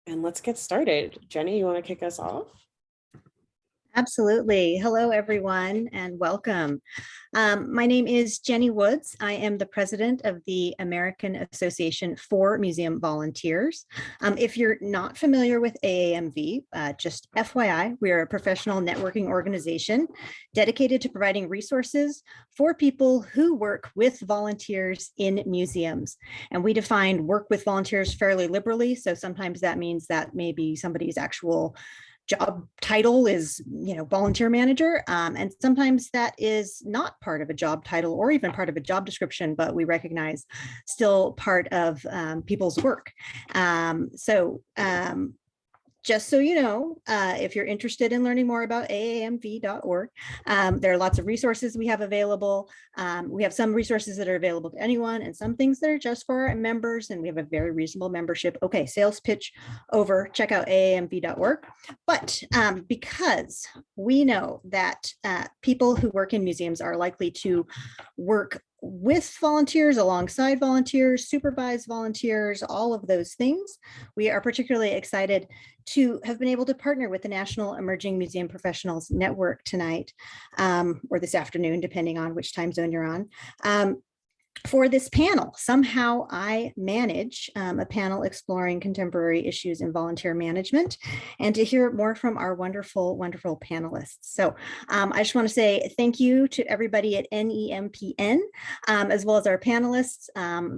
And let's get started. Jenny, you want to kick us off? Absolutely. Hello, everyone, and welcome. My name is Jenny Woods. I am the president of the American Association for Museum Volunteers. If you're not familiar with AAMV, just FYI, we are a professional networking organization dedicated to providing resources for people who work with volunteers in museums. And we define work with volunteers fairly liberally. So sometimes that means that maybe somebody's actual job title is, volunteer manager. And sometimes that is not part of a job title or even part of a job description, but we recognize still part of people's work. Just so you know, if you're interested in learning more about AAMV.org, there are lots of resources we have available. We have some resources that are available to anyone and some things that are just for our members, and we have a very reasonable membership. Okay, sales pitch over, check out AAMV.org. But because we know that people who work in museums are likely to work with volunteers, alongside volunteers, supervise volunteers, all of those things, we are particularly excited to have been able to partner with the National Emerging Museum Professionals Network tonight, or this afternoon, depending on which time zone you're on. For this panel. Somehow I manage a panel exploring contemporary issues in volunteer management, and to hear more from our wonderful, wonderful panelists. So I just want to say thank you to everybody at NEMPN, as well as our panelists.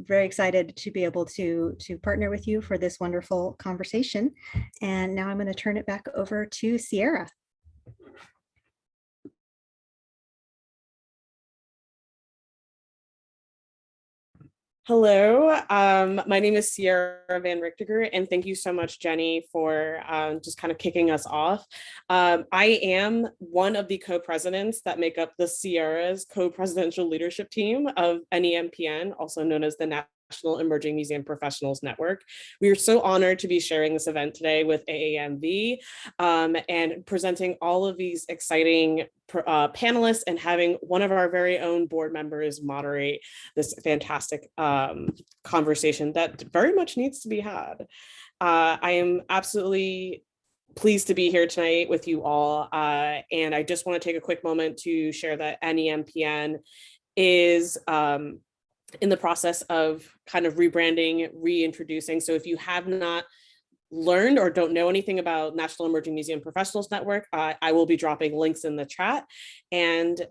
Very excited to be able to partner with you for this wonderful conversation. And now I'm going to turn it back over to Sierra. Hello, my name is Sierra Van Richtiger, and thank you so much, Jenny, for just kind of kicking us off. I am one of the co-presidents that make up the Sierra's co-presidential leadership team of NEMPN, also known as the National Emerging Museum Professionals Network. We are so honored to be sharing this event today with AAMV and presenting all of these exciting panelists and having one of our very own board members moderate this fantastic conversation that very much needs to be had. I am absolutely pleased to be here tonight with you all. And I just want to take a quick moment to share that NEMPN is in the process of kind of rebranding, reintroducing. So if you have not learned or don't know anything about National Emerging Museum Professionals Network, I will be dropping links in the chat. And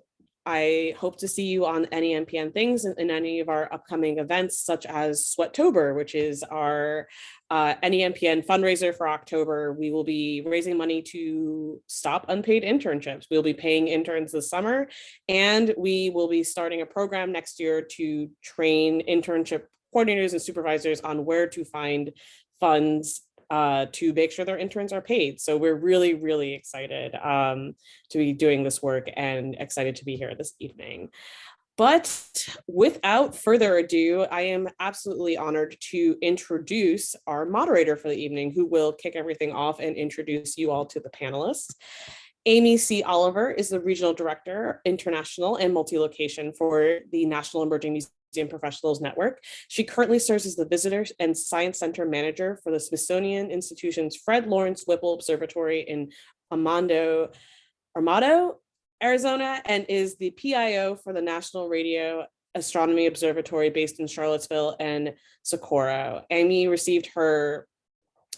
I hope to see you on any NPN things in any of our upcoming events, such as Sweattober, which is our NEMPN fundraiser for October. We will be raising money to stop unpaid internships. We'll be paying interns this summer, and we will be starting a program next year to train internship coordinators and supervisors on where to find funds to make sure their interns are paid. So we're really, really excited to be doing this work and excited to be here this evening. But without further ado, I am absolutely honored to introduce our moderator for the evening, who will kick everything off and introduce you all to the panelists. Amy C. Oliver is the Regional Director, International and Multi-Location for the National Emerging Museum Professionals Network. She currently serves as the Visitors and Science Center Manager for the Smithsonian Institution's Fred Lawrence Whipple Observatory in Armado, Arizona, and is the PIO for the National Radio Astronomy Observatory based in Charlottesville and Socorro. Amy received her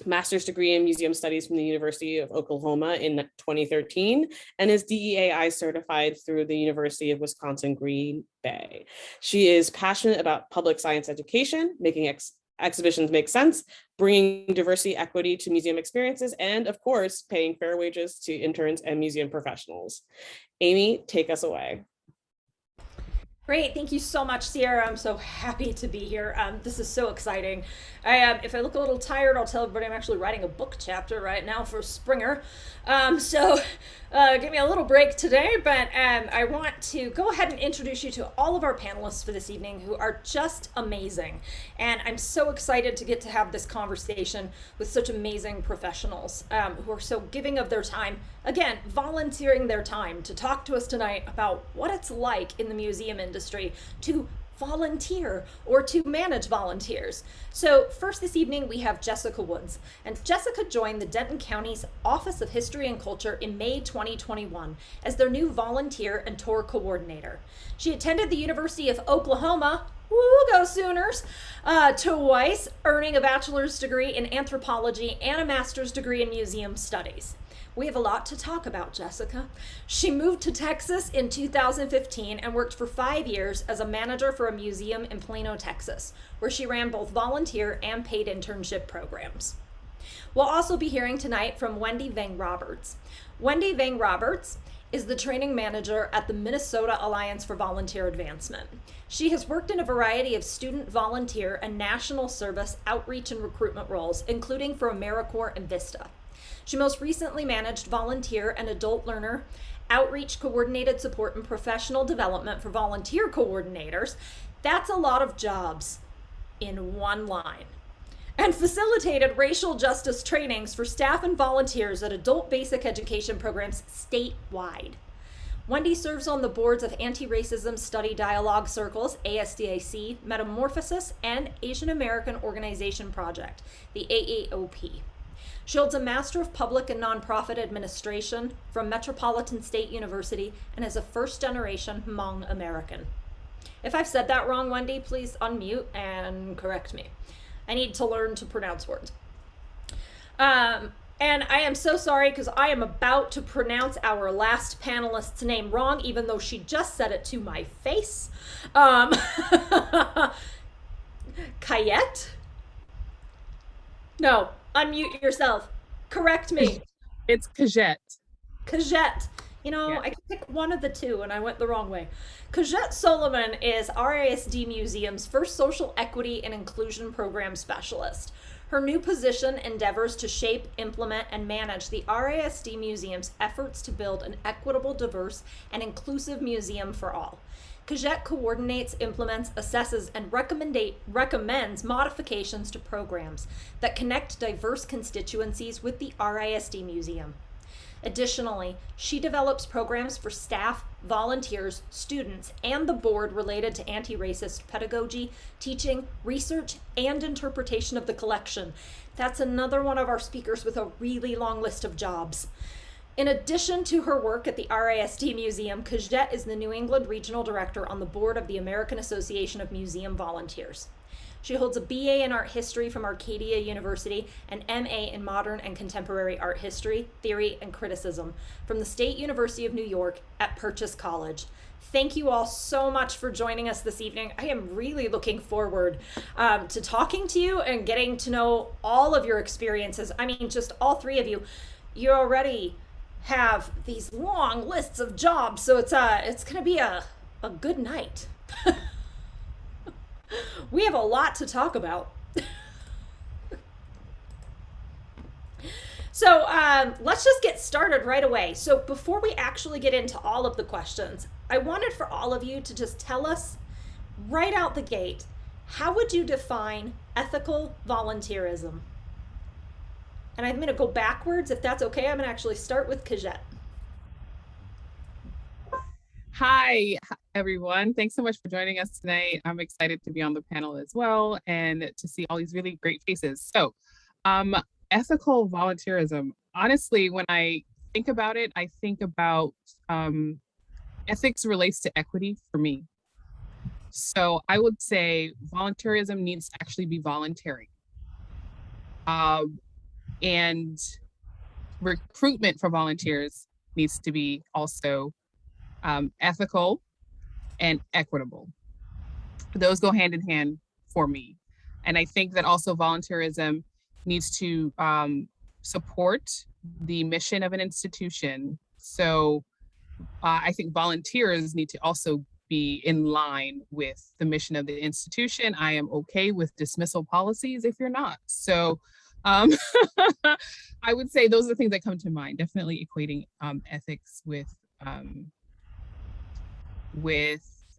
master's degree in museum studies from the University of Oklahoma in 2013 and is DEAI certified through the University of Wisconsin Green Bay. She is passionate about public science education, making exhibitions make sense, bringing diversity, equity to museum experiences, and of course, paying fair wages to interns and museum professionals. Amy, take us away. Great, thank you so much, Sierra. I'm so happy to be here. This is so exciting. If I look a little tired, I'll tell everybody I'm actually writing a book chapter right now for Springer. Give me a little break today, but I want to go ahead and introduce you to all of our panelists for this evening, who are just amazing. And I'm so excited to get to have this conversation with such amazing professionals who are so giving of their time, again, volunteering their time to talk to us tonight about what it's like in the museum industry to volunteer or to manage volunteers. So first this evening we have Jessica Woods, and Jessica joined the Denton County's Office of History and Culture in May 2021 as their new volunteer and tour coordinator. She attended the University of Oklahoma, woo, go Sooners, twice, earning a bachelor's degree in anthropology and a master's degree in museum studies. We have a lot to talk about, Jessica. She moved to Texas in 2015 and worked for 5 years as a manager for a museum in Plano, Texas, where she ran both volunteer and paid internship programs. We'll also be hearing tonight from Wendy Vang Roberts. Wendy Vang Roberts is the training manager at the Minnesota Alliance for Volunteer Advancement. She has worked in a variety of student, volunteer, and national service outreach and recruitment roles, including for AmeriCorps and VISTA. She most recently managed volunteer and adult learner outreach, coordinated support, and professional development for volunteer coordinators. That's a lot of jobs in one line. And facilitated racial justice trainings for staff and volunteers at adult basic education programs statewide. Wendy serves on the boards of Anti-Racism Study Dialogue Circles, ASDAC, Metamorphosis, and Asian American Organization Project, the AAOP. She holds a Master of Public and Nonprofit Administration from Metropolitan State University and is a first-generation Hmong American. If I've said that wrong, Wendy, please unmute and correct me. I need to learn to pronounce words. And I am so sorry because I am about to pronounce our last panelist's name wrong, even though she just said it to my face. Kayet? No. Unmute yourself. Correct me. It's Kajette. Kajette. You know, Yeah. I could pick one of the two and I went the wrong way. Kajette Solomon is RISD Museum's first social equity and inclusion program specialist. Her new position endeavors to shape, implement, and manage the RISD Museum's efforts to build an equitable, diverse, and inclusive museum for all. Kajette coordinates, implements, assesses, and recommends modifications to programs that connect diverse constituencies with the RISD Museum. Additionally, she develops programs for staff, volunteers, students, and the board related to anti-racist pedagogy, teaching, research, and interpretation of the collection. That's another one of our speakers with a really long list of jobs. In addition to her work at the RISD Museum, Kajette is the New England Regional Director on the board of the American Association of Museum Volunteers. She holds a BA in Art History from Arcadia University and MA in Modern and Contemporary Art History, Theory, and Criticism from the State University of New York at Purchase College. Thank you all so much for joining us this evening. I am really looking forward to talking to you and getting to know all of your experiences. I mean, just all three of you. You already have these long lists of jobs, so it's gonna be a good night. We have a lot to talk about. So let's just get started right away. So before we actually get into all of the questions, I wanted for all of you to just tell us right out the gate, how would you define ethical volunteerism? And I'm going to go backwards, if that's okay. I'm going to actually start with Kajette. Hi, everyone. Thanks so much for joining us tonight. I'm excited to be on the panel as well and to see all these really great faces. So, ethical volunteerism. Honestly, when I think about it, I think about ethics relates to equity for me. So I would say volunteerism needs to actually be voluntary. And recruitment for volunteers needs to be also ethical and equitable. Those go hand in hand for me. And I think that also volunteerism needs to support the mission of an institution. So I think volunteers need to also be in line with the mission of the institution. I am okay with dismissal policies if you're not. So I would say those are the things that come to mind. Definitely equating ethics with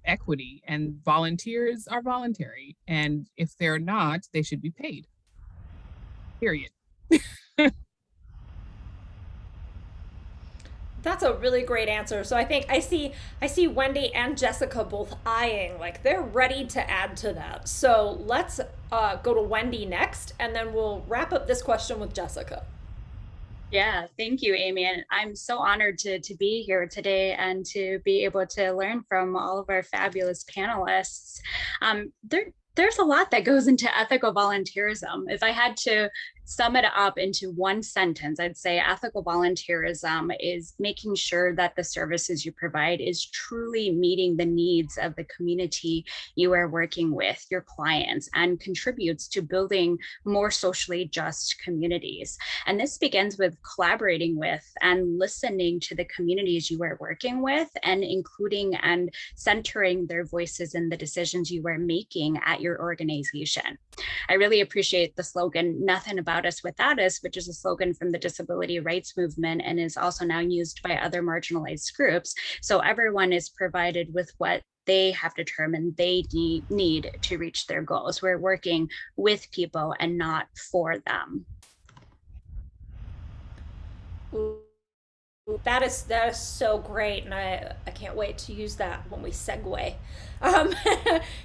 equity, and volunteers are voluntary. And if they're not, they should be paid. Period. That's a really great answer. So I think I see Wendy and Jessica both eyeing, like they're ready to add to that. So let's go to Wendy next, and then we'll wrap up this question with Jessica. Yeah, thank you, Amy. And I'm so honored to be here today and to be able to learn from all of our fabulous panelists. There's a lot that goes into ethical volunteerism. If I had to sum it up into one sentence, I'd say ethical volunteerism is making sure that the services you provide is truly meeting the needs of the community you are working with, your clients, and contributes to building more socially just communities. And this begins with collaborating with and listening to the communities you are working with, and including and centering their voices in the decisions you are making at your organization. I really appreciate the slogan, "Nothing about us without us," which is a slogan from the disability rights movement and is also now used by other marginalized groups. So everyone is provided with what they have determined they need to reach their goals. We're working with people and not for them. That is so great, and I can't wait to use that when we segue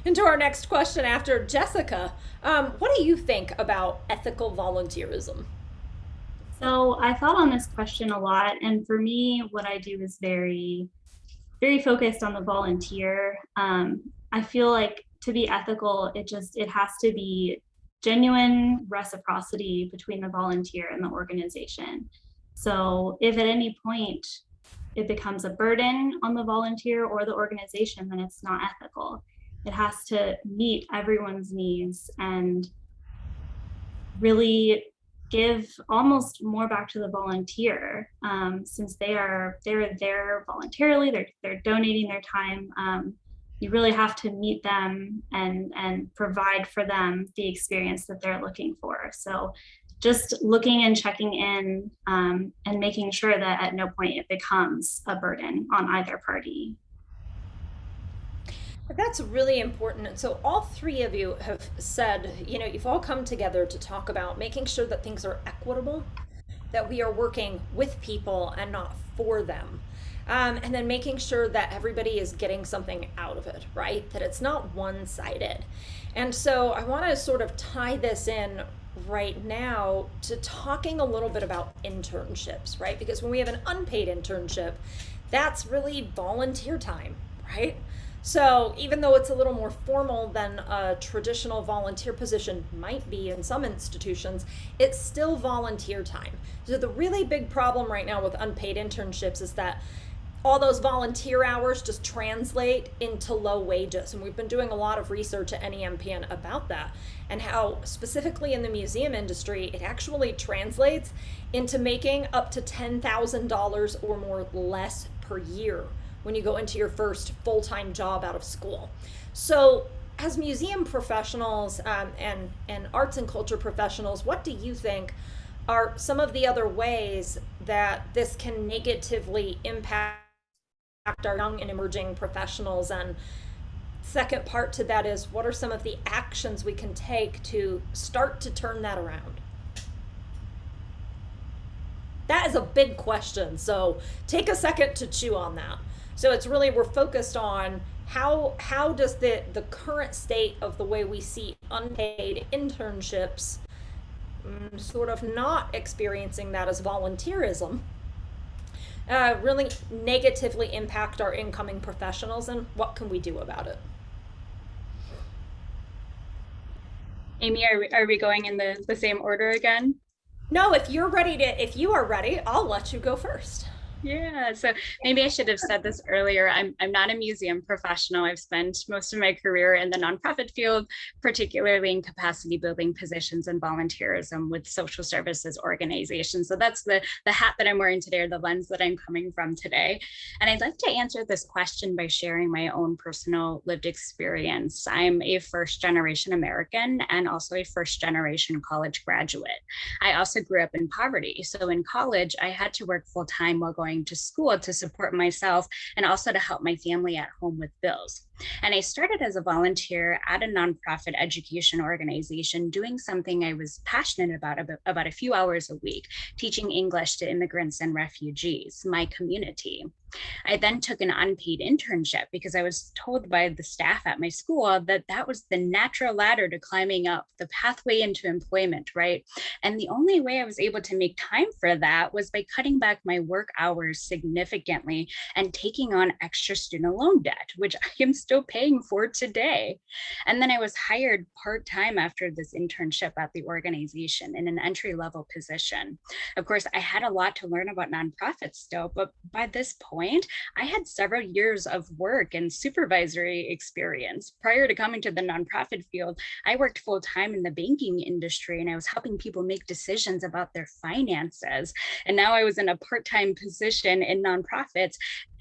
into our next question after Jessica. What do you think about ethical volunteerism? So I thought on this question a lot, and for me, what I do is very, very focused on the volunteer. I feel like to be ethical, it has to be genuine reciprocity between the volunteer and the organization. So if at any point it becomes a burden on the volunteer or the organization, then it's not ethical. It has to meet everyone's needs and really give almost more back to the volunteer, since they're there voluntarily, they're donating their time. You really have to meet them and provide for them the experience that they're looking for. So just looking and checking in, and making sure that at no point it becomes a burden on either party. That's really important. And so all three of you have said, you've all come together to talk about making sure that things are equitable, that we are working with people and not for them. And then making sure that everybody is getting something out of it, right? That it's not one-sided. And so I want to sort of tie this in right now to talking a little bit about internships, right? Because when we have an unpaid internship, that's really volunteer time, right? So even though it's a little more formal than a traditional volunteer position might be in some institutions, it's still volunteer time. So the really big problem right now with unpaid internships is that all those volunteer hours just translate into low wages. And we've been doing a lot of research at NEMPN about that, and how specifically in the museum industry, it actually translates into making up to $10,000 or more less per year when you go into your first full-time job out of school. So as museum professionals and arts and culture professionals, what do you think are some of the other ways that this can negatively impact our young and emerging professionals? And second part to that is, what are some of the actions we can take to start to turn that around? That is a big question, so take a second to chew on that. So it's really, we're focused on how does the current state of the way we see unpaid internships, sort of not experiencing that as volunteerism, really negatively impact our incoming professionals, and what can we do about it? Amy, are we going in the same order again? No, if you are ready, I'll let you go first. Yeah, so maybe I should have said this earlier. I'm not a museum professional. I've spent most of my career in the nonprofit field, particularly in capacity building positions and volunteerism with social services organizations. So that's the hat that I'm wearing today, or the lens that I'm coming from today. And I'd like to answer this question by sharing my own personal lived experience. I'm a first-generation American and also a first-generation college graduate. I also grew up in poverty. So in college, I had to work full-time while going going to school to support myself and also to help my family at home with bills. And I started as a volunteer at a nonprofit education organization doing something I was passionate about a few hours a week, teaching English to immigrants and refugees, my community. I then took an unpaid internship because I was told by the staff at my school that that was the natural ladder to climbing up, the pathway into employment, right? And the only way I was able to make time for that was by cutting back my work hours significantly and taking on extra student loan debt, which I am still paying for today. And then I was hired part-time after this internship at the organization in an entry-level position. Of course, I had a lot to learn about nonprofits still, but by this point, I had several years of work and supervisory experience. Prior to coming to the nonprofit field, I worked full-time in the banking industry and I was helping people make decisions about their finances. And now I was in a part-time position in nonprofits,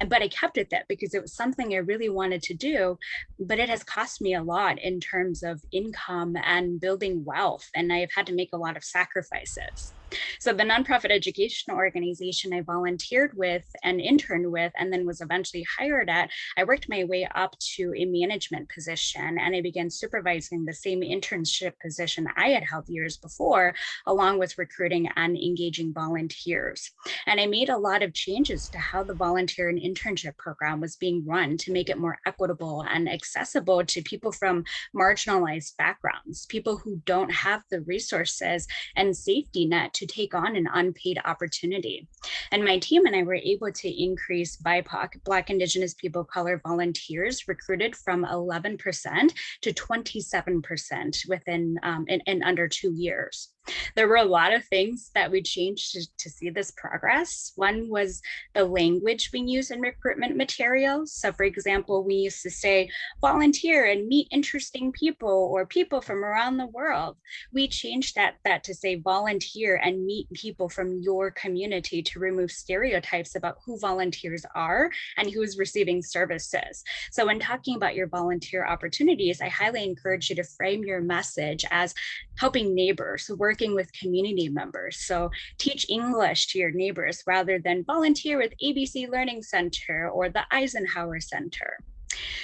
but I kept it that because it was something I really wanted to do, but it has cost me a lot in terms of income and building wealth. And I have had to make a lot of sacrifices. So the nonprofit educational organization I volunteered with and interned with, and then was eventually hired at, I worked my way up to a management position and I began supervising the same internship position I had held years before, along with recruiting and engaging volunteers. And I made a lot of changes to how the volunteer and internship program was being run to make it more equitable and accessible to people from marginalized backgrounds, people who don't have the resources and safety net to take on an unpaid opportunity. And my team and I were able to increase BIPOC, Black, Indigenous People of Color volunteers recruited from 11% to 27% within in under 2 years. There were a lot of things that we changed to see this progress. One was the language we use in recruitment materials. So for example, we used to say, volunteer and meet interesting people or people from around the world. We changed that to say volunteer and meet people from your community to remove stereotypes about who volunteers are and who is receiving services. So when talking about your volunteer opportunities, I highly encourage you to frame your message as helping neighbors, working with community members. So teach English to your neighbors rather than volunteer with ABC Learning Center or the Eisenhower Center.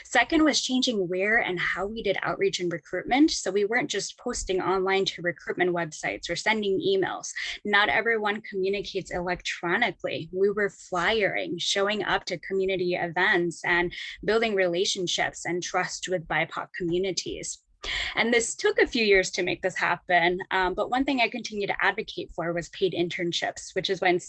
Second was changing where and how we did outreach and recruitment. So we weren't just posting online to recruitment websites or sending emails. Not everyone communicates electronically. We were flyering, showing up to community events and building relationships and trust with BIPOC communities. And this took a few years to make this happen. But one thing I continue to advocate for was paid internships, which is when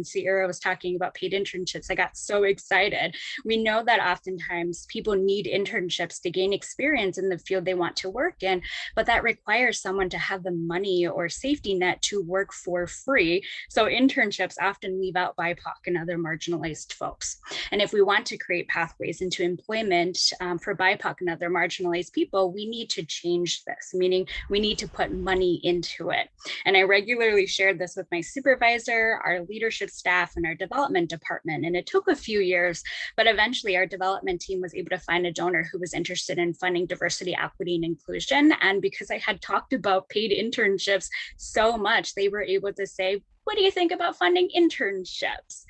Sierra was talking about paid internships, I got so excited. We know that oftentimes people need internships to gain experience in the field they want to work in, but that requires someone to have the money or safety net to work for free. So internships often leave out BIPOC and other marginalized folks. And if we want to create pathways into employment for BIPOC and other marginalized people, we need to change this, meaning we need to put money into it. And I regularly shared this with my supervisor, our leadership staff, and our development department. And it took a few years, but eventually our development team was able to find a donor who was interested in funding diversity, equity, and inclusion. And because I had talked about paid internships so much, they were able to say, what do you think about funding internships?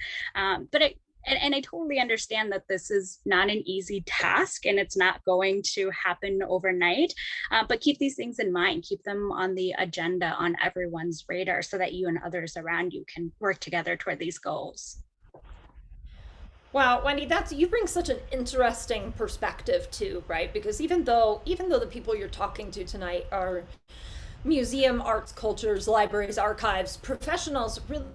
And I totally understand that this is not an easy task and it's not going to happen overnight, but keep these things in mind, keep them on the agenda on everyone's radar so that you and others around you can work together toward these goals. Wow, Wendy, you bring such an interesting perspective too, right? Because even though the people you're talking to tonight are museum, arts, cultures, libraries, archives, professionals, really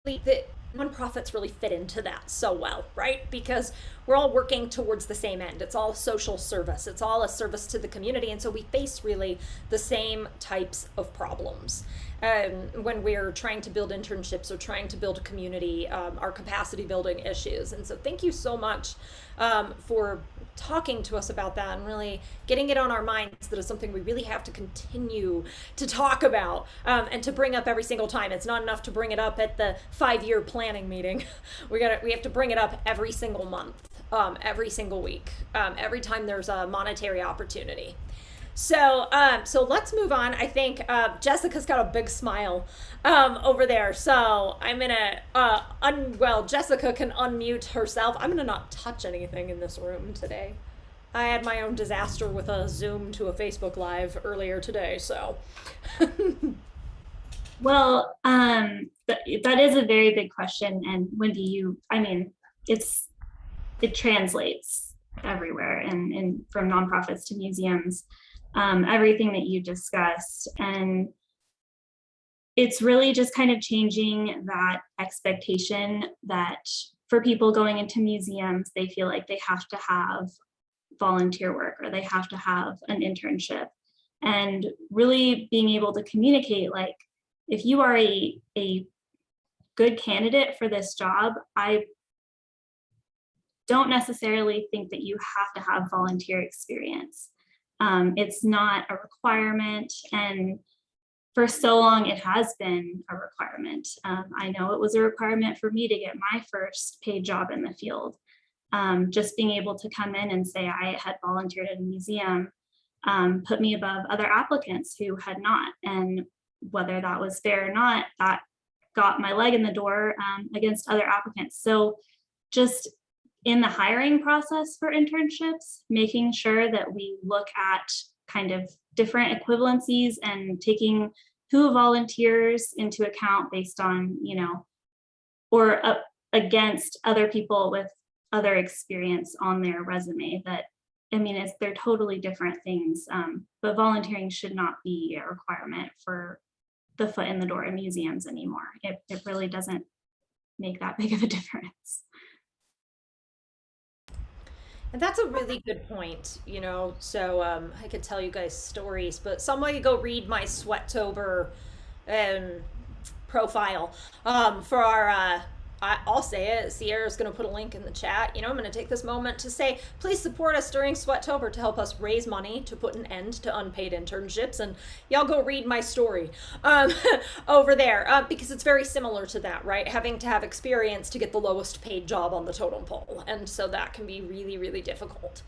the nonprofits really fit into that so well, right? Because we're all working towards the same end. It's all social service. It's all a service to the community. And so we face really the same types of problems. When we're trying to build internships or trying to build a community, our capacity building issues. And so thank you so much for talking to us about that and really getting it on our minds that is something we really have to continue to talk about and to bring up every single time. It's not enough to bring it up at the 5-year planning meeting. We have to bring it up every single month, every single week, every time there's a monetary opportunity. So, so let's move on. I think Jessica's got a big smile over there. So I'm gonna, well, Jessica can unmute herself. I'm gonna not touch anything in this room today. I had my own disaster with a Zoom to a Facebook Live earlier today, so. Well, that is a very big question. And Wendy, I mean, it translates everywhere and from nonprofits to museums, everything that you discussed. And it's really just kind of changing that expectation that for people going into museums, they feel like they have to have volunteer work or they have to have an internship, and really being able to communicate, like, if you are a good candidate for this job, I don't necessarily think that you have to have volunteer experience. It's not a requirement, and for so long it has been a requirement. I know it was a requirement for me to get my first paid job in the field. Just being able to come in and say I had volunteered at a museum put me above other applicants who had not. And whether that was fair or not, that got my leg in the door against other applicants. So just in the hiring process for internships, making sure that we look at kind of different equivalencies and taking who volunteers into account based on, you know, or against other people with other experience on their resume. That, I mean, they're totally different things, but volunteering should not be a requirement for the foot in the door in museums anymore. It really doesn't make that big of a difference. And that's a really good point, you know. So I could tell you guys stories, but somebody go read my Sweattober profile for our. I'll say it. Sierra's going to put a link in the chat. You know, I'm going to take this moment to say, please support us during Sweattober to help us raise money to put an end to unpaid internships. And y'all go read my story over there because it's very similar to that, right? Having to have experience to get the lowest paid job on the totem pole. And so that can be really, really difficult.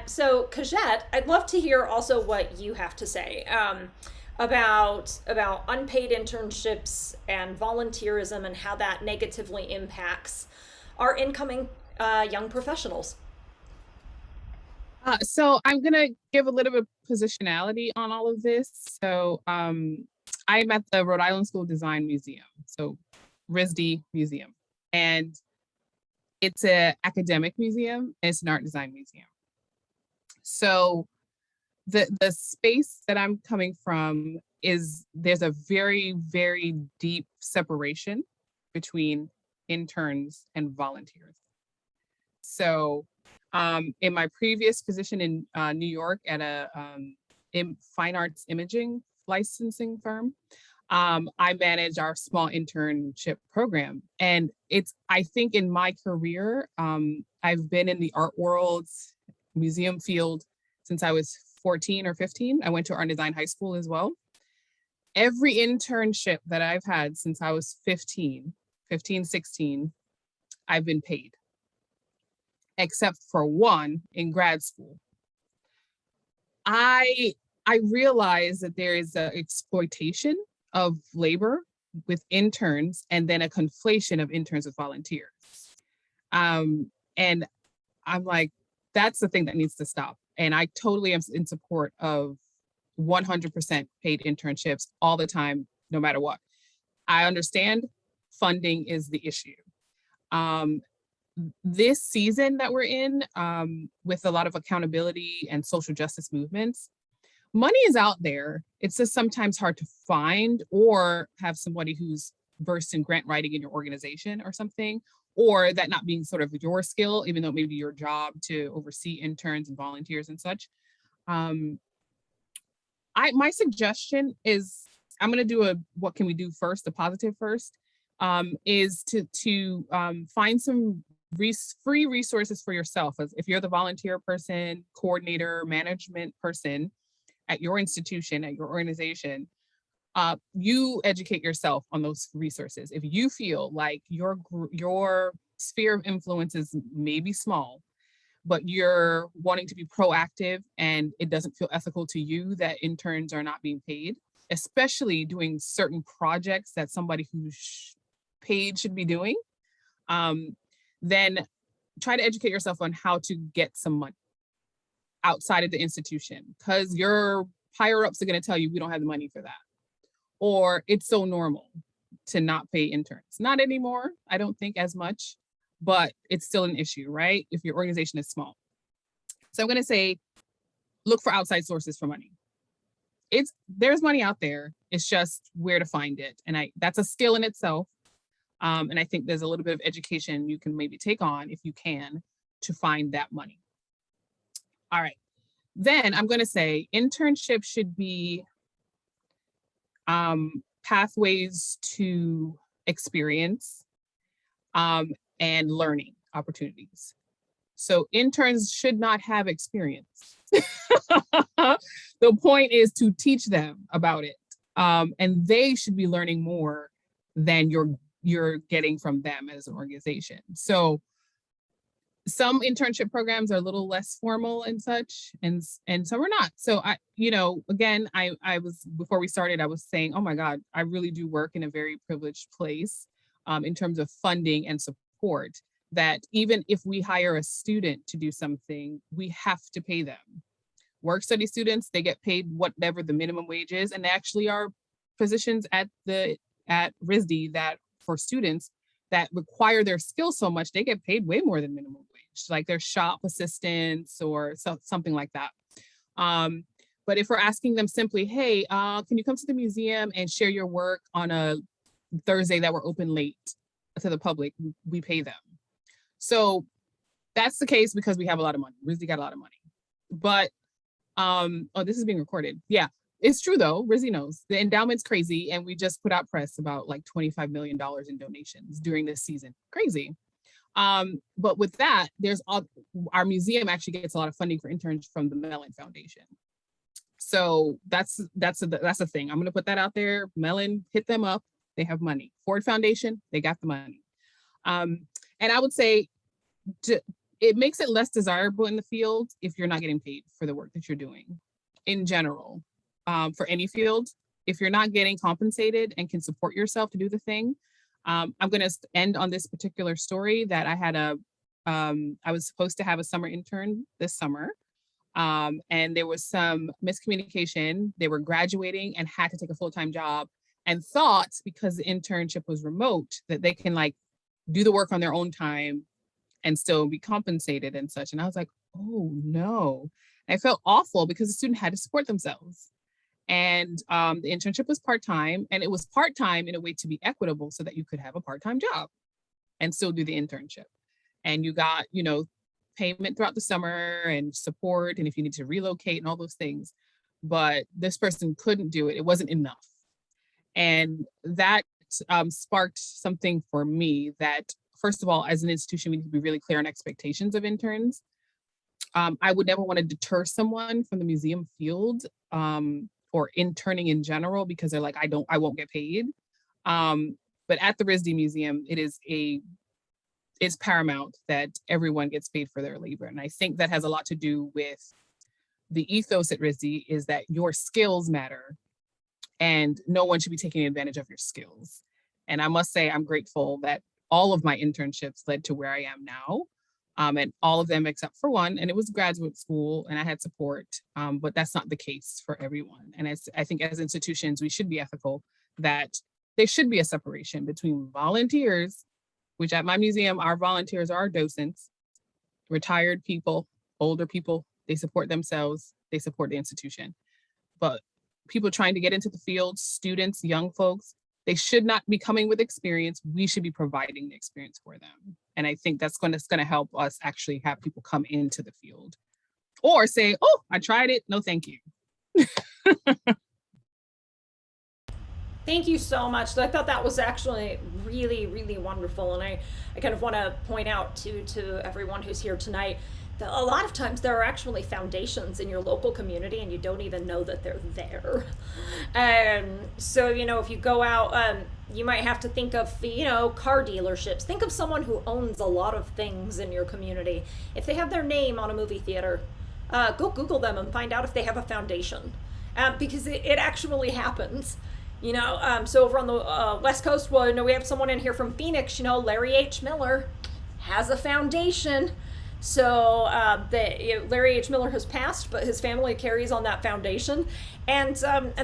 So Kajette, I'd love to hear also what you have to say. About unpaid internships and volunteerism and how that negatively impacts our incoming young professionals. So I'm gonna give a little bit of positionality on all of this. So I'm at the Rhode Island School of Design Museum, so RISD Museum, and it's an academic museum and it's an art design museum. So the space that I'm coming from is there's a very, very deep separation between interns and volunteers. So in my previous position in New York at a fine arts imaging licensing firm, I manage our small internship program. And I think in my career, I've been in the art world, museum field since I was 14 or 15. I went to art design high school as well. Every internship that I've had since I was 15, 16, I've been paid, except for one in grad school. I realized that there is an exploitation of labor with interns and then a conflation of interns with volunteers. And I'm like, that's the thing that needs to stop. And I totally am in support of 100% paid internships all the time, no matter what. I understand funding is the issue. This season that we're in, with a lot of accountability and social justice movements, money is out there. It's just sometimes hard to find or have somebody who's versed in grant writing in your organization or something, or that not being sort of your skill, even though it may be your job to oversee interns and volunteers and such. My suggestion is, I'm going to do what can we do first, the positive first, is to find some free resources for yourself. As if you're the volunteer person, coordinator, management person at your institution, at your organization, you educate yourself on those resources. If you feel like your sphere of influence is maybe small, but you're wanting to be proactive and it doesn't feel ethical to you that interns are not being paid, especially doing certain projects that somebody who's paid should be doing, then try to educate yourself on how to get some money outside of the institution, because your higher ups are going to tell you we don't have the money for that, or it's so normal to not pay interns. Not anymore, I don't think as much, but it's still an issue, right? If your organization is small. So I'm going to say, look for outside sources for money. There's money out there. It's just where to find it. And that's a skill in itself. And I think there's a little bit of education you can maybe take on if you can to find that money. All right. Then I'm going to say internship should be pathways to experience and learning opportunities. So interns should not have experience. The point is to teach them about it. And they should be learning more than you're getting from them as an organization. So some internship programs are a little less formal and such, and some are not. So again, I was, before we started, I was saying, oh my God, I really do work in a very privileged place in terms of funding and support, that even if we hire a student to do something, we have to pay them. Work study students, they get paid whatever the minimum wage is, and there actually are positions at RISD that for students that require their skills so much, they get paid way more than minimum wage, like their shop assistants or something like that. But if we're asking them simply, hey, can you come to the museum and share your work on a Thursday that we're open late to the public, we pay them. So that's the case because we have a lot of money. RISD got a lot of money. But, oh, this is being recorded. Yeah, it's true though, RISD knows. The endowment's crazy, and we just put out press about like $25 million in donations during this season. Crazy. But with that, our museum actually gets a lot of funding for interns from the Mellon Foundation. So that's a thing. I'm gonna put that out there. Mellon, hit them up. They have money. Ford Foundation, they got the money. And I would say it makes it less desirable in the field if you're not getting paid for the work that you're doing in general. For any field, if you're not getting compensated and can support yourself to do the thing. I'm going to end on this particular story that I had I was supposed to have a summer intern this summer. And there was some miscommunication. They were graduating and had to take a full-time job, and thought because the internship was remote that they can like do the work on their own time and still be compensated and such. And I was like, oh no. I felt awful because the student had to support themselves. And the internship was part-time, and it was part-time in a way to be equitable so that you could have a part-time job and still do the internship. And you got, payment throughout the summer and support, and if you need to relocate and all those things. But this person couldn't do it. It wasn't enough. And that sparked something for me that, first of all, as an institution, we need to be really clear on expectations of interns. I would never want to deter someone from the museum field or interning in general because they're like, I won't get paid. But at the RISD Museum, it's paramount that everyone gets paid for their labor. And I think that has a lot to do with the ethos at RISD, is that your skills matter and no one should be taking advantage of your skills. And I must say, I'm grateful that all of my internships led to where I am now. And all of them except for one, and it was graduate school and I had support, but that's not the case for everyone. And I think as institutions, we should be ethical that there should be a separation between volunteers, which at my museum, our volunteers are docents, retired people, older people, they support themselves, they support the institution. But people trying to get into the field, students, young folks, they should not be coming with experience. We should be providing the experience for them. And I think that's going to help us actually have people come into the field or say, oh, I tried it. No, thank you. Thank you so much. I thought that was actually really, really wonderful. And I kind of want to point out to everyone who's here tonight that a lot of times there are actually foundations in your local community and you don't even know that they're there. So, if you go out, you might have to think of, car dealerships. Think of someone who owns a lot of things in your community. If they have their name on a movie theater, go Google them and find out if they have a foundation, because it actually happens. So over on the West Coast, well, we have someone in here from Phoenix. Larry H. Miller has a foundation. So Larry H. Miller has passed, but his family carries on that foundation, and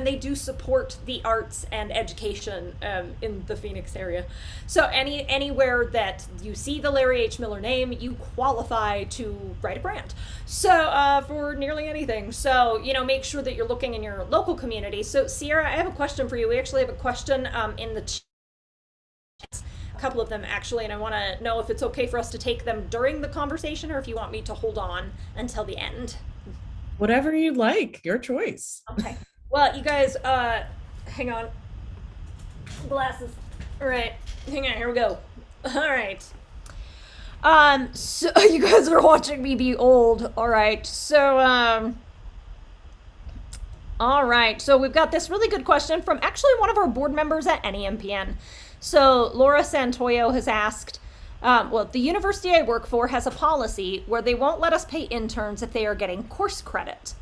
they do support the arts and education in the Phoenix area. So anywhere that you see the Larry H. Miller name, you qualify to write a grant. So for nearly anything. So make sure that you're looking in your local community. So Sierra, I have a question for you. We actually have a question in the chat. Couple of them actually, and I want to know if it's okay for us to take them during the conversation or if you want me to hold on until the end. Whatever you like, your choice. Okay. Well, you guys, hang on. Glasses. All right. Hang on. Here we go. All right. So you guys are watching me be old. All right. So, all right. So we've got this really good question from actually one of our board members at NEMPN. So Laura Santoyo has asked, the university I work for has a policy where they won't let us pay interns if they are getting course credit,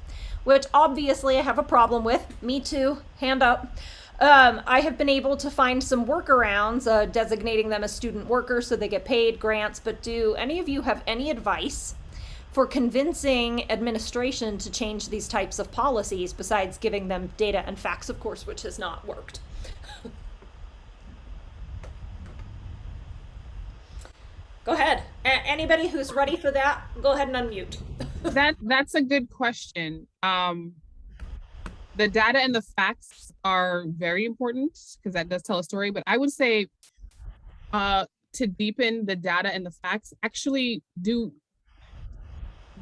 which obviously I have a problem with. Me too, hand up. I have been able to find some workarounds, designating them as student workers so they get paid grants, but do any of you have any advice for convincing administration to change these types of policies besides giving them data and facts, of course, which has not worked? Go ahead. Anybody who's ready for that, go ahead and unmute. That's a good question. The data and the facts are very important because that does tell a story. But I would say to deepen the data and the facts, actually do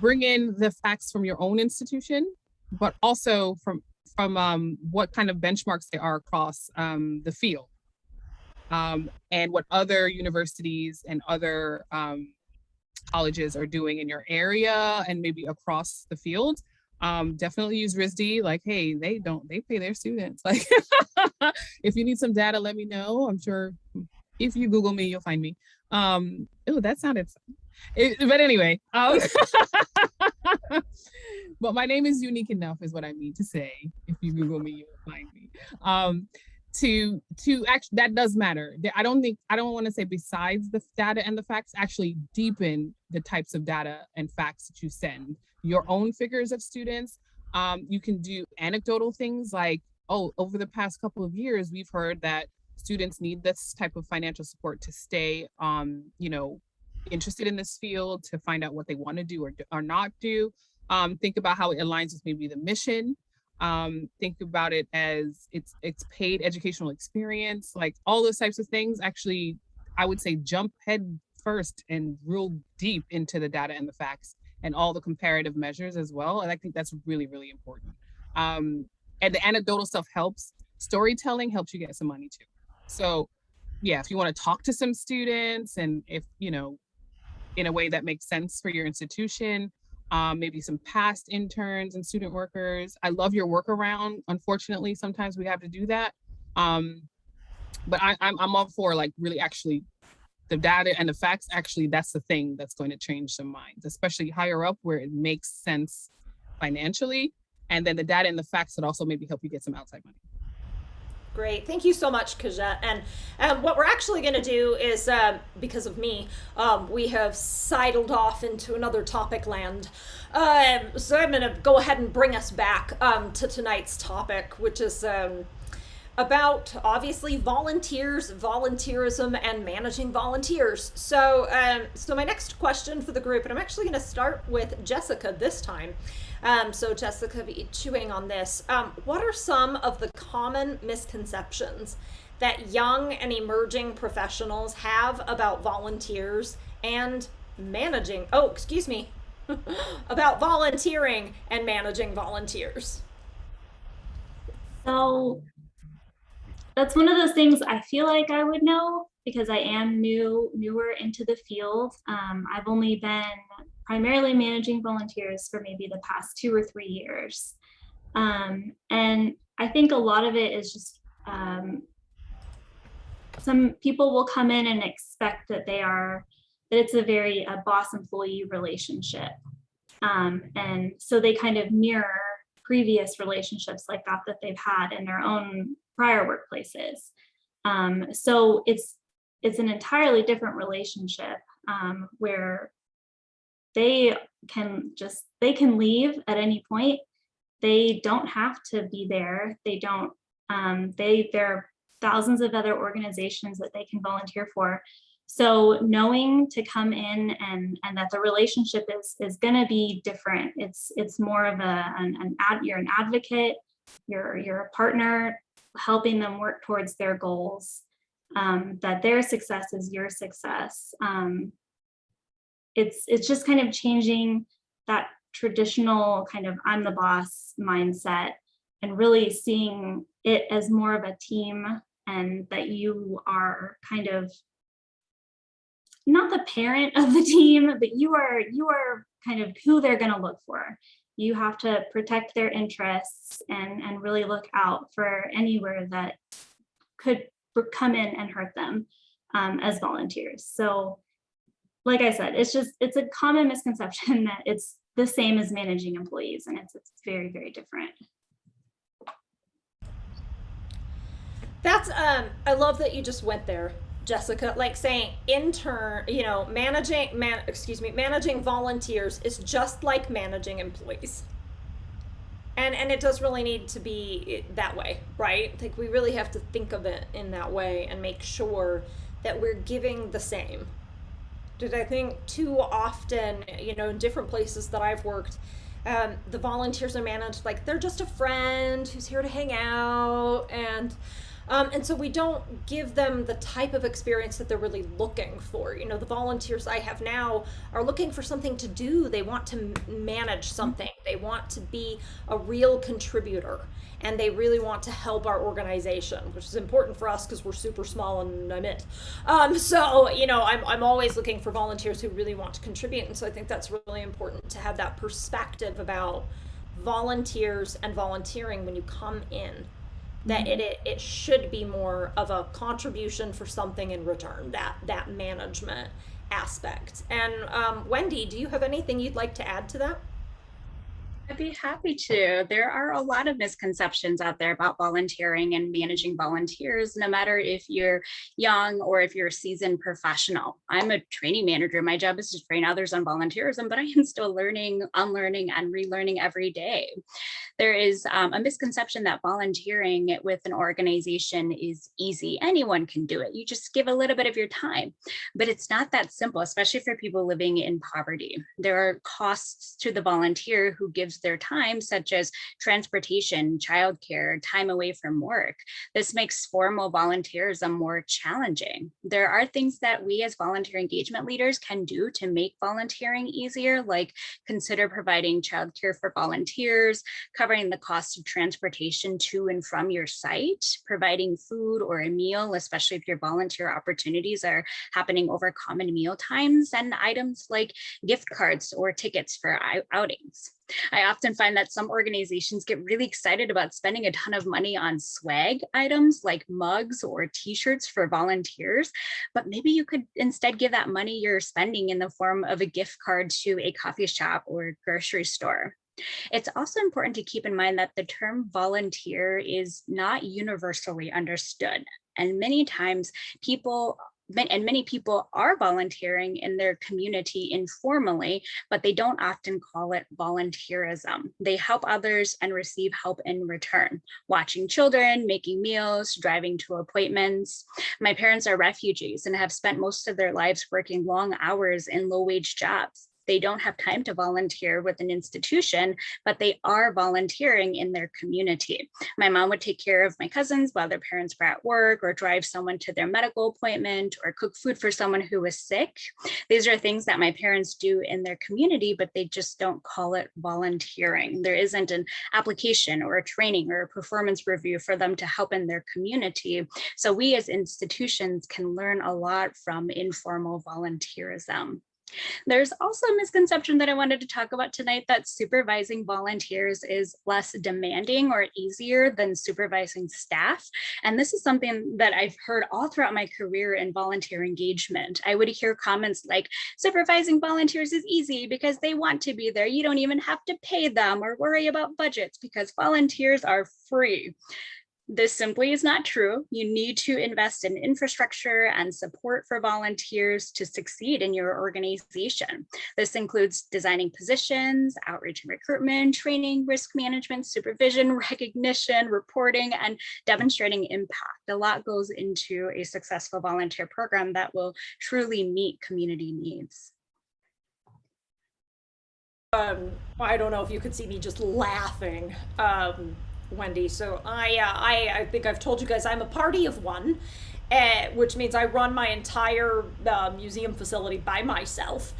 bring in the facts from your own institution, but also from what kind of benchmarks they are across the field. And what other universities and other colleges are doing in your area and maybe across the field. Definitely use RISD. Like, hey, they pay their students. Like, if you need some data, let me know. I'm sure if you Google me, you'll find me. Oh, that sounded fun. But anyway, but my name is unique enough is what I mean to say. If you Google me, you'll find me. To actually, that does matter. I don't want to say besides the data and the facts, actually deepen the types of data and facts that you send. Your own figures of students. You can do anecdotal things like, oh, over the past couple of years, we've heard that students need this type of financial support to stay, interested in this field, to find out what they want to do or not do. Think about how it aligns with maybe the mission. Think about it as it's paid educational experience, like all those types of things. Actually, I would say jump head first and real deep into the data and the facts and all the comparative measures as well. And I think that's really, really important. And the anecdotal stuff helps. Storytelling helps you get some money too. So yeah, if you want to talk to some students and if, in a way that makes sense for your institution, maybe some past interns and student workers. I love your workaround. Unfortunately, sometimes we have to do that. But I'm all for like really actually the data and the facts. Actually, that's the thing that's going to change some minds, especially higher up where it makes sense financially. And then the data and the facts that also maybe help you get some outside money. Great. Thank you so much, Kajette. And what we're actually going to do is, because of me, we have sidled off into another topic land. So I'm going to go ahead and bring us back to tonight's topic, which is about, obviously, volunteers, volunteerism, and managing volunteers. So, so my next question for the group, and I'm actually going to start with Jessica this time. So Jessica, be chewing on this. What are some of the common misconceptions that young and emerging professionals have about volunteers and managing, about volunteering and managing volunteers? So that's one of those things I feel like I would know because I am newer into the field. I've only been primarily managing volunteers for maybe the past 2 or 3 years. And I think a lot of it is just some people will come in and expect that it's a boss employee relationship. And so they kind of mirror previous relationships like that they've had in their own prior workplaces. So it's an entirely different relationship, where they can leave at any point. They don't have to be there. There are thousands of other organizations that they can volunteer for. So knowing to come in and that the relationship is going to be different. It's more of you're an advocate, you're a partner, helping them work towards their goals, that their success is your success. It's just kind of changing that traditional kind of I'm the boss mindset and really seeing it as more of a team, and that you are kind of not the parent of the team, but you are kind of who they're going to look for. You have to protect their interests and really look out for anywhere that could come in and hurt them as volunteers. So like I said, it's a common misconception that it's the same as managing employees, and it's very, very different. That's I love that you just went there, Jessica, like saying managing volunteers is just like managing employees. And it does really need to be that way, right? Like we really have to think of it in that way and make sure that we're giving the same. Did I think too often, in different places that I've worked, the volunteers are managed like they're just a friend who's here to hang out, and so we don't give them the type of experience that they're really looking for. The volunteers I have now are looking for something to do. They want to manage something. They want to be a real contributor, and they really want to help our organization, which is important for us because we're super small and I'm it. So, I'm always looking for volunteers who really want to contribute. And so I think that's really important to have that perspective about volunteers and volunteering when you come in. That it should be more of a contribution for something in return, that management aspect. And Wendy, do you have anything you'd like to add to that? I'd be happy to. There are a lot of misconceptions out there about volunteering and managing volunteers, no matter if you're young or if you're a seasoned professional. I'm a training manager. My job is to train others on volunteerism, but I am still learning, unlearning, and relearning every day. There is a misconception that volunteering with an organization is easy. Anyone can do it. You just give a little bit of your time, but it's not that simple, especially for people living in poverty. There are costs to the volunteer who gives their time, such as transportation, childcare, time away from work. This makes formal volunteerism more challenging. There are things that we as volunteer engagement leaders can do to make volunteering easier, like consider providing childcare for volunteers, covering the cost of transportation to and from your site, providing food or a meal, especially if your volunteer opportunities are happening over common meal times, and items like gift cards or tickets for outings. I often find that some organizations get really excited about spending a ton of money on swag items like mugs or t-shirts for volunteers, but maybe you could instead give that money you're spending in the form of a gift card to a coffee shop or grocery store. It's also important to keep in mind that the term volunteer is not universally understood, and many times many people are volunteering in their community informally, but they don't often call it volunteerism. They help others and receive help in return, watching children, making meals, driving to appointments. My parents are refugees and have spent most of their lives working long hours in low-wage jobs. They don't have time to volunteer with an institution, but they are volunteering in their community. My mom would take care of my cousins while their parents were at work, or drive someone to their medical appointment, or cook food for someone who was sick. These are things that my parents do in their community, but they just don't call it volunteering. There isn't an application or a training or a performance review for them to help in their community. So we as institutions can learn a lot from informal volunteerism. There's also a misconception that I wanted to talk about tonight that supervising volunteers is less demanding or easier than supervising staff. And this is something that I've heard all throughout my career in volunteer engagement. I would hear comments like, supervising volunteers is easy because they want to be there. You don't even have to pay them or worry about budgets because volunteers are free. This simply is not true. You need to invest in infrastructure and support for volunteers to succeed in your organization. This includes designing positions, outreach and recruitment, training, risk management, supervision, recognition, reporting, and demonstrating impact. A lot goes into a successful volunteer program that will truly meet community needs. I don't know if you could see me just laughing. Wendy. So I think I've told you guys I'm a party of one, which means I run my entire museum facility by myself.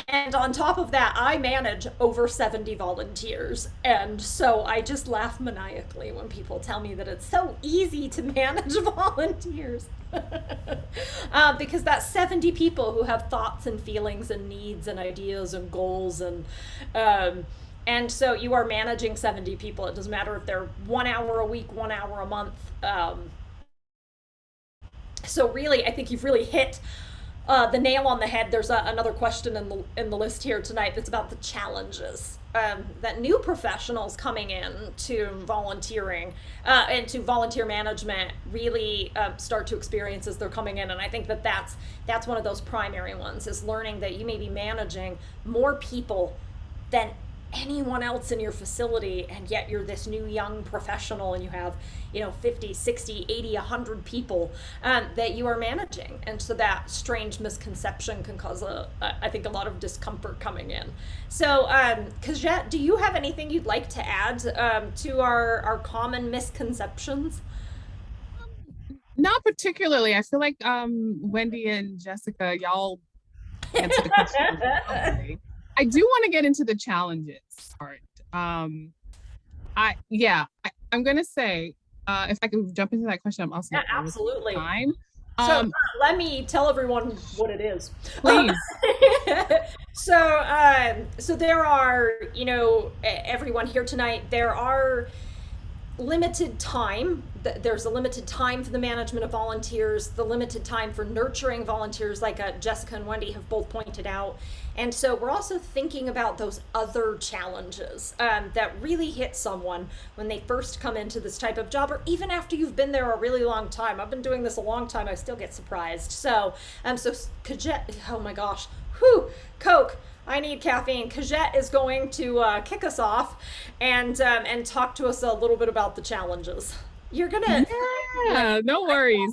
And on top of that, I manage over 70 volunteers. And so I just laugh maniacally when people tell me that it's so easy to manage volunteers. Because that's 70 people who have thoughts and feelings and needs and ideas and goals and so you are managing 70 people. It doesn't matter if they're 1 hour a week, 1 hour a month. So really, I think you've really hit the nail on the head. There's another question in the list here tonight that's about the challenges that new professionals coming in to volunteering and to volunteer management really start to experience as they're coming in. And I think that's one of those primary ones, is learning that you may be managing more people than anyone else in your facility, and yet you're this new young professional and you have 50, 60, 80, 100 people that you are managing. And so that strange misconception can cause I think a lot of discomfort coming in. So Kajette, do you have anything you'd like to add to our common misconceptions? Not particularly. I feel like Wendy and Jessica, y'all answered the question. I do want to get into the challenges part. I'm gonna say, if I can jump into that question, I'm also absolutely time. So let me tell everyone what it is. Please. So there are, everyone here tonight, there are limited time. There's a limited time for the management of volunteers, the limited time for nurturing volunteers, like Jessica and Wendy have both pointed out. And so we're also thinking about those other challenges that really hit someone when they first come into this type of job, or even after you've been there a really long time. I've been doing this a long time. I still get surprised. So Kajette, oh my gosh, Coke. I need caffeine. Kajette is going to kick us off and talk to us a little bit about the challenges. You're gonna. Yeah, no worries.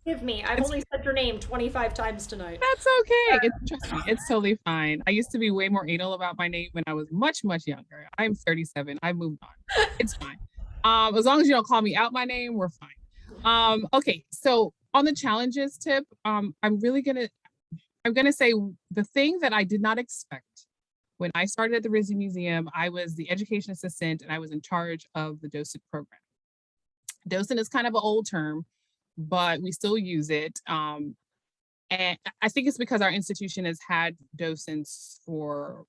Forgive me. I've only said your name 25 times tonight. That's okay. Trust me, it's totally fine. I used to be way more anal about my name when I was much, much younger. I'm 37. I moved on. It's fine. As long as you don't call me out my name, we're fine. Okay, so on the challenges tip, I'm gonna say the thing that I did not expect when I started at the RISD Museum. I was the education assistant and I was in charge of the docent program. Docent is kind of an old term, but we still use it. And I think it's because our institution has had docents for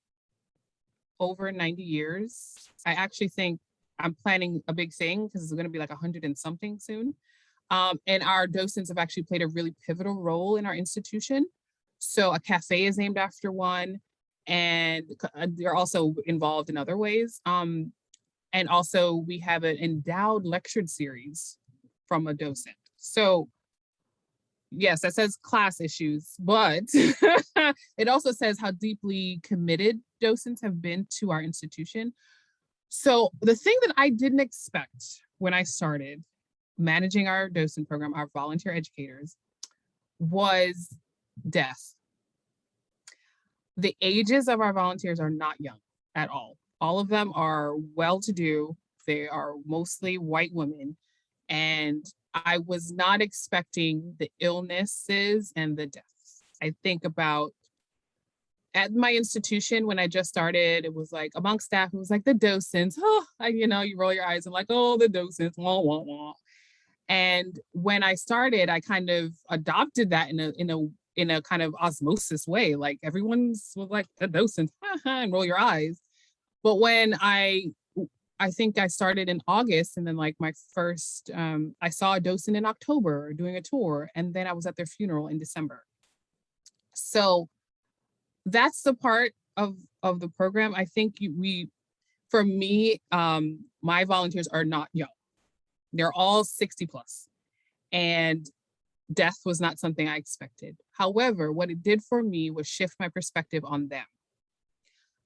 over 90 years. I actually think I'm planning a big thing because it's going to be like 100 and something soon. And our docents have actually played a really pivotal role in our institution. So a cafe is named after one, and they're also involved in other ways. And also we have an endowed lecture series from a docent. So yes, that says class issues, but it also says how deeply committed docents have been to our institution. So the thing that I didn't expect when I started managing our docent program, our volunteer educators, was death. The ages of our volunteers are not young at all. All of them are well-to-do. They are mostly white women. And I was not expecting the illnesses and the deaths. I think about at my institution when I just started, it was like among staff, it was like the docents, you roll your eyes and like, oh, the docents, wah, wah, wah. And when I started, I kind of adopted that in in a kind of osmosis way, like everyone's like the docent, and roll your eyes. But when I think I started in August, and then like my first, I saw a docent in October doing a tour, and then I was at their funeral in December. So that's the part of the program. I think for me, my volunteers are not young. They're all 60 plus, and death was not something I expected. However, what it did for me was shift my perspective on them.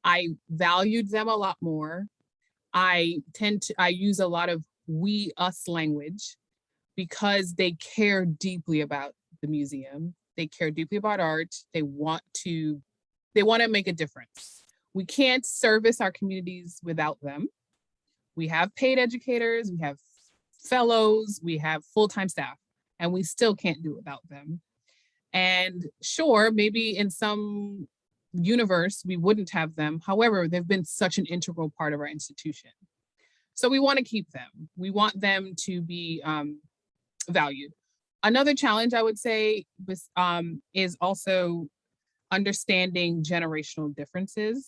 I valued them a lot more. I use a lot of we, us language because they care deeply about the museum. They care deeply about art. They want to make a difference. We can't service our communities without them. We have paid educators, we have fellows, we have full-time staff, and we still can't do without them. And sure, maybe in some universe, we wouldn't have them. However, they've been such an integral part of our institution. So we want to keep them. We want them to be valued. Another challenge I would say is also understanding generational differences.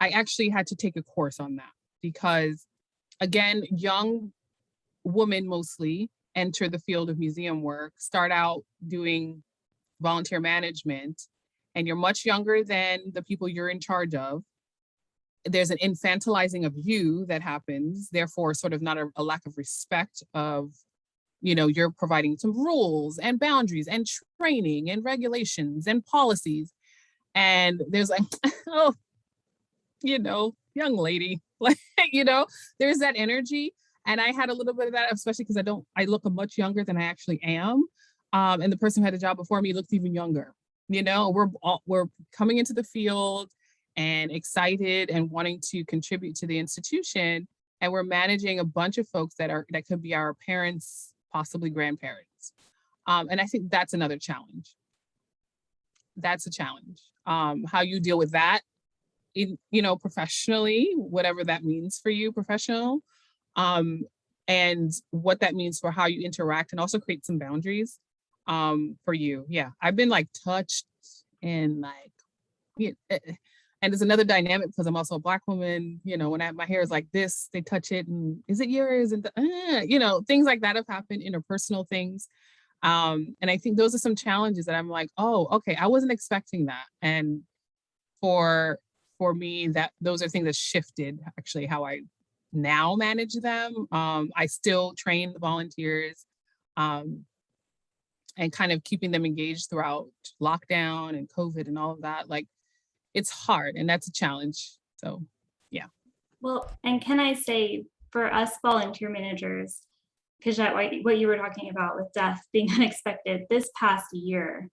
I actually had to take a course on that because, again, young women mostly enter the field of museum work, start out doing volunteer management, and you're much younger than the people you're in charge of. There's an infantilizing of you that happens, therefore sort of not a lack of respect of, you're providing some rules and boundaries and training and regulations and policies. And there's like, oh, young lady, like, there's that energy. And I had a little bit of that, especially because I look much younger than I actually am. And the person who had a job before me looked even younger. We're coming into the field and excited and wanting to contribute to the institution. And we're managing a bunch of folks that could be our parents, possibly grandparents. And I think that's another challenge. That's a challenge. How you deal with that, professionally, whatever that means for you, professional, and what that means for how you interact, and also create some boundaries for you. Yeah, I've been like touched and like, and there's another dynamic because I'm also a Black woman. When my hair is like this, they touch it, and is it yours? And things like that have happened, interpersonal things. And I think those are some challenges that I'm like, oh, okay, I wasn't expecting that. And for me, those are things that shifted actually how I now manage them. I still train the volunteers and kind of keeping them engaged throughout lockdown and COVID and all of that. Like, it's hard, and that's a challenge. So, yeah. Well, and can I say, for us volunteer managers, because what you were talking about with death being unexpected, this past year,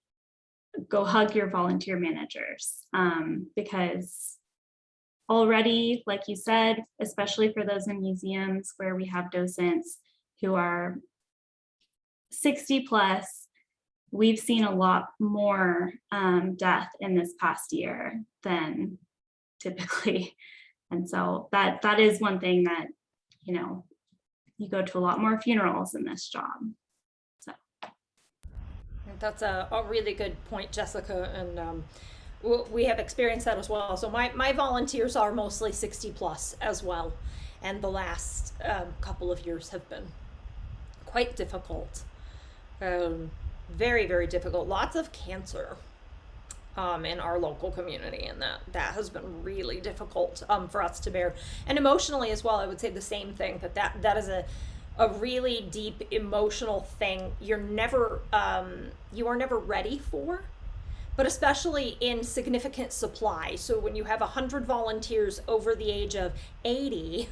go hug your volunteer managers, because already, like you said, especially for those in museums where we have docents who are 60 plus, we've seen a lot more death in this past year than typically. And so that is one thing that, you go to a lot more funerals in this job. So that's a really good point, Jessica. And we have experienced that as well. So my volunteers are mostly 60 plus as well. And the last couple of years have been quite difficult. Very, very difficult. Lots of cancer in our local community, and that has been really difficult for us to bear. And emotionally as well, I would say the same thing, that is a really deep emotional thing you are never ready for, but especially in significant supply. So when you have 100 volunteers over the age of 80,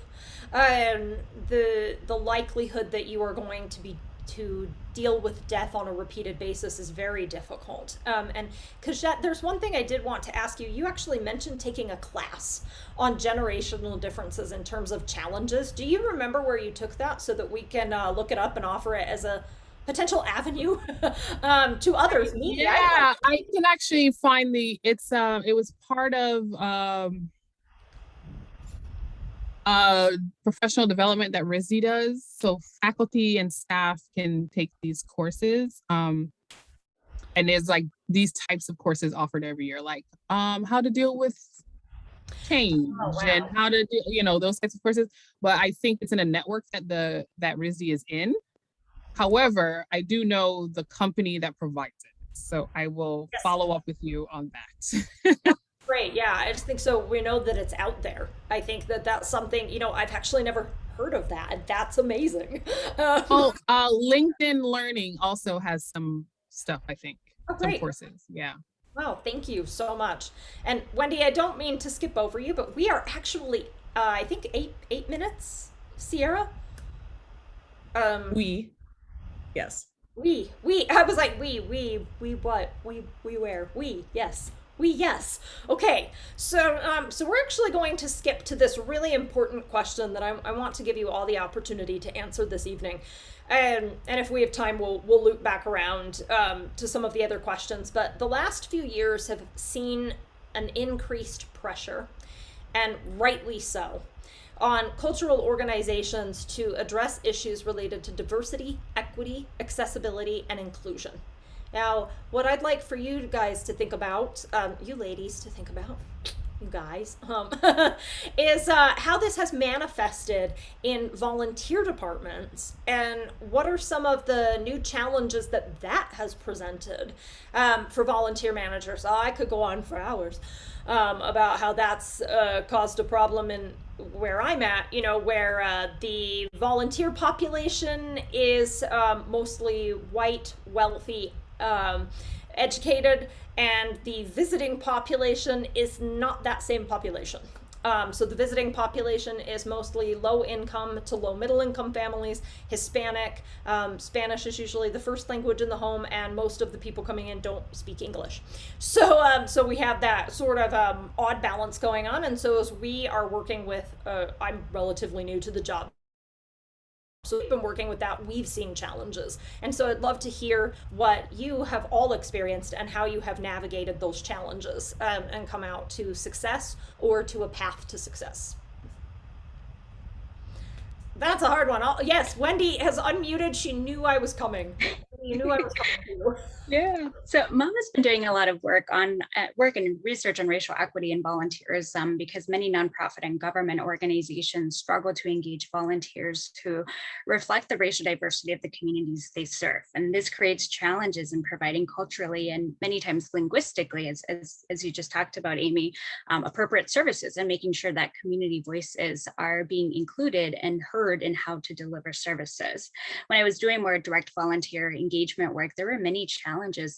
the likelihood that you are going to deal with death on a repeated basis is very difficult. And Kajette, there's one thing I did want to ask you. You actually mentioned taking a class on generational differences in terms of challenges. Do you remember where you took that so that we can look it up and offer it as a potential avenue to others? Yeah, I can actually find it was part of professional development that RISD does. So faculty and staff can take these courses. And there's like these types of courses offered every year, like how to deal with change and how to do, those types of courses. But I think it's in a network that that RISD is in. However, I do know the company that provides it. So I will follow up with you on that. Great. Yeah, I just think so. We know that it's out there. I think that that's something, I've actually never heard of that. And that's amazing. LinkedIn Learning also has some stuff, I think. Some courses. Yeah. Wow, thank you so much. And Wendy, I don't mean to skip over you, but we are actually, I think eight minutes, Sierra? Yes. I was like, what? Where? Yes. Yes. Okay. So we're actually going to skip to this really important question that I want to give you all the opportunity to answer this evening. And if we have time, we'll loop back around to some of the other questions. But the last few years have seen an increased pressure, and rightly so, on cultural organizations to address issues related to diversity, equity, accessibility, and inclusion. Now, what I'd like for you guys to think about, you ladies to think about, you guys, is how this has manifested in volunteer departments, and what are some of the new challenges that has presented for volunteer managers. I could go on for hours about how that's caused a problem in where I'm at, where the volunteer population is mostly white, wealthy, educated, and the visiting population is not that same population. So the visiting population is mostly low income to low middle income families, Hispanic. Spanish is usually the first language in the home, and most of the people coming in don't speak English. So we have that sort of odd balance going on. And so as we are working with, I'm relatively new to the job, so we've been working with that, we've seen challenges. And so I'd love to hear what you have all experienced and how you have navigated those challenges and come out to success or to a path to success. That's a hard one. Yes, Wendy has unmuted. She knew I was coming. You knew I was coming to you. Yeah. So Mama's been doing a lot of work and research on racial equity and volunteerism, because many nonprofit and government organizations struggle to engage volunteers to reflect the racial diversity of the communities they serve. And this creates challenges in providing culturally and many times linguistically, as you just talked about, Amy, appropriate services, and making sure that community voices are being included and heard in how to deliver services. When I was doing more direct volunteer engagement work, there were many challenges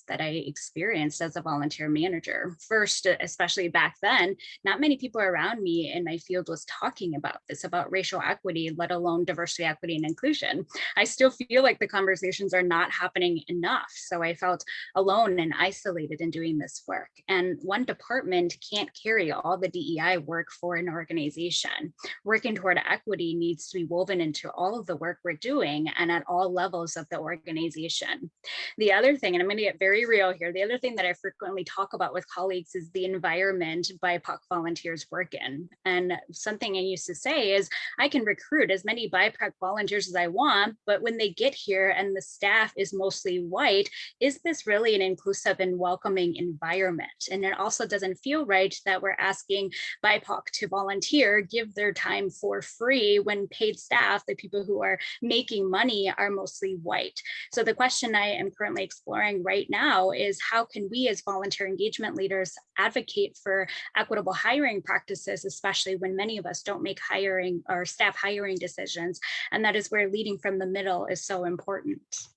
that I experienced as a volunteer manager. First, especially back then, not many people around me in my field was talking about this, about racial equity, let alone diversity, equity, and inclusion. I still feel like the conversations are not happening enough. So I felt alone and isolated in doing this work. And one department can't carry all the DEI work for an organization. Working toward equity needs to be woven into all of the work we're doing and at all levels of the organization. The other thing, and I'm going to get very real here, the other thing that I frequently talk about with colleagues is the environment BIPOC volunteers work in. And something I used to say is, I can recruit as many BIPOC volunteers as I want, but when they get here and the staff is mostly white, is this really an inclusive and welcoming environment? And it also doesn't feel right that we're asking BIPOC to volunteer, give their time for free, when paid staff, the people who are making money, are mostly white. So the question I am currently exploring right now is, how can we as volunteer engagement leaders advocate for equitable hiring practices, especially when many of us don't make hiring or staff hiring decisions. And that is where leading from the middle is so important.